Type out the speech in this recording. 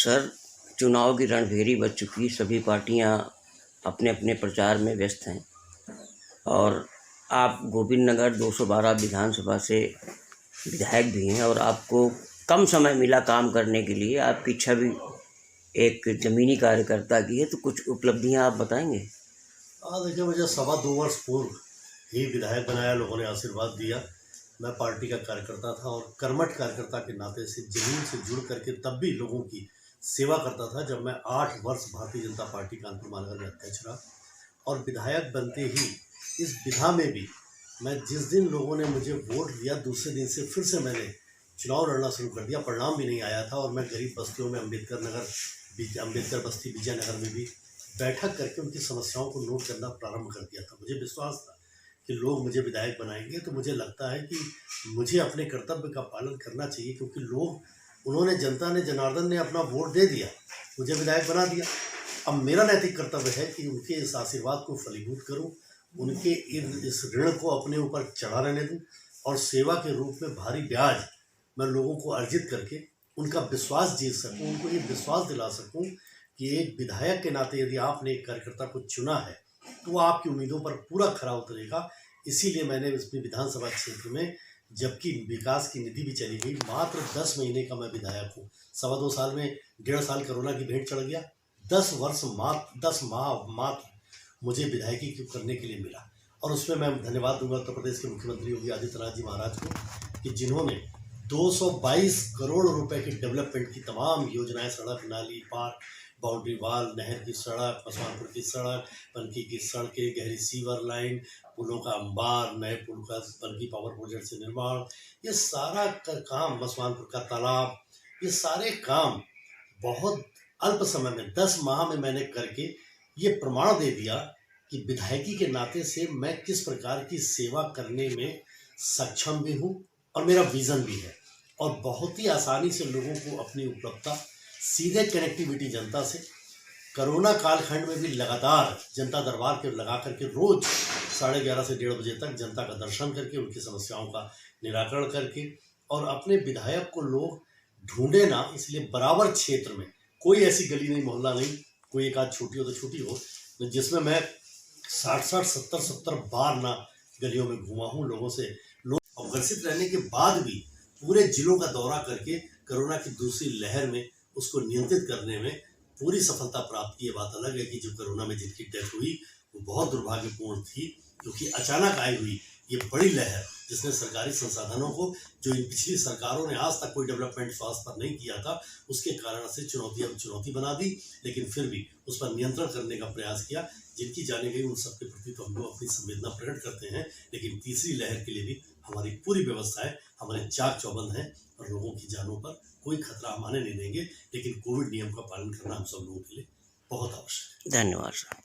Sir, चुनाव की रणभेरी बज चुकी, सभी पार्टियां अपने अपने प्रचार में व्यस्त हैं और आप गोविंदनगर 212 विधानसभा से विधायक भी हैं और आपको कम समय मिला काम करने के लिए। आपकी छवि एक ज़मीनी कार्यकर्ता की है, तो कुछ उपलब्धियां आप बताएंगे? देखिए, मुझे 2.25 वर्ष पूर्व ही विधायक बनाया, लोगों ने आशीर्वाद दिया। मैं पार्टी का कार्यकर्ता था और कर्मठ कार्यकर्ता के नाते से जमीन से जुड़ करके तब भी लोगों की सेवा करता था जब मैं 8 वर्ष भारतीय जनता पार्टी कानपुर महानगर में अध्यक्ष रहा। और विधायक बनते ही इस विधा में भी मैं जिस दिन लोगों ने मुझे वोट दिया, दूसरे दिन से फिर से मैंने चुनाव लड़ना शुरू कर दिया। परिणाम भी नहीं आया था और मैं गरीब बस्तियों में अम्बेडकर बस्ती विजयनगर में भी बैठक करके उनकी समस्याओं को नोट करना प्रारंभ कर दिया था। मुझे विश्वास था कि लोग मुझे विधायक बनाएंगे, तो मुझे लगता है कि मुझे अपने कर्तव्य का पालन करना चाहिए, क्योंकि जनता ने, जनार्दन ने अपना वोट दे दिया, मुझे विधायक बना दिया। अब मेरा नैतिक कर्तव्य है कि उनके इस आशीर्वाद को फलीभूत करूं, उनके इस ऋण को अपने ऊपर चढ़ा रहने दूं और सेवा के रूप में भारी ब्याज मैं लोगों को अर्जित करके उनका विश्वास जीत सकूं, उनको ये विश्वास दिला सकूं कि एक विधायक के नाते यदि आपने एक कार्यकर्ता को चुना है तो वो आपकी उम्मीदों पर पूरा खरा उतरेगा। इसीलिए मैंने अपनी विधानसभा क्षेत्र में, जबकि विकास की निधि भी चली गई, मात्र 10 महीने का मैं विधायक हूँ। 2.25 साल में 1.5 साल कोरोना की भेंट चढ़ गया। 10 माह मात्र मुझे विधायकी करने के लिए मिला और उसमें मैं धन्यवाद दूंगा उत्तर प्रदेश के मुख्यमंत्री योगी आदित्यनाथ जी महाराज को कि जिन्होंने 222 करोड़ रुपए के डेवलपमेंट की तमाम योजनाएं, सड़क, नाली, पार्क, बाउंड्री वाल, नहर की सड़क, मसवानपुर की सड़क, पनकी की सड़कें, गहरी सीवर लाइन, पुलों का अंबार, नए पुल का पनकी पावर प्रोजेक्ट से निर्माण, ये सारा काम, मसवानपुर का तालाब, ये सारे काम बहुत अल्प समय में 10 माह में मैंने करके ये प्रमाण दे दिया कि विधायकी के नाते से मैं किस प्रकार की सेवा करने में सक्षम भी हूँ और मेरा विजन भी है। और बहुत ही आसानी से लोगों को अपनी उपलब्धता, सीधे कनेक्टिविटी जनता से, कोरोना कालखंड में भी लगातार जनता दरबार के लगा करके रोज 11:30 से 1:30 बजे तक जनता का दर्शन करके उनकी समस्याओं का निराकरण करके, और अपने विधायक को लोग ढूंढे ना, इसलिए बराबर क्षेत्र में कोई ऐसी गली नहीं, मोहल्ला नहीं, कोई एक आध छोटी हो तो छोटी हो, जिसमें मैं 60 70 बार ना गलियों में घूमा हूँ। लोगों से ग्रसित रहने के बाद भी पूरे जिलों का दौरा करके कोरोना की दूसरी लहर में उसको नियंत्रित करने में पूरी सफलता प्राप्त की। ये बात अलग है कि जो कोरोना में जिनकी डेथ हुई वो बहुत दुर्भाग्यपूर्ण थी, क्योंकि अचानक आई हुई ये बड़ी लहर, जिसने सरकारी संसाधनों को, जो इन पिछली सरकारों ने आज तक कोई डेवलपमेंट स्वास्थ्य पर नहीं किया था, उसके कारण से चुनौती बना दी। लेकिन फिर भी उस पर नियंत्रण करने का प्रयास किया। जिनकी जाने गई उन सबके प्रति तो हम लोग अपनी संवेदना प्रकट करते हैं, लेकिन तीसरी लहर के लिए भी हमारी पूरी व्यवस्था है, हमारे चाक चौबंद हैं और लोगों की जानों पर कोई खतरा हम आने नहीं देंगे। लेकिन कोविड नियम का पालन करना हम सब लोगों के लिए बहुत आवश्यक है। धन्यवाद सर।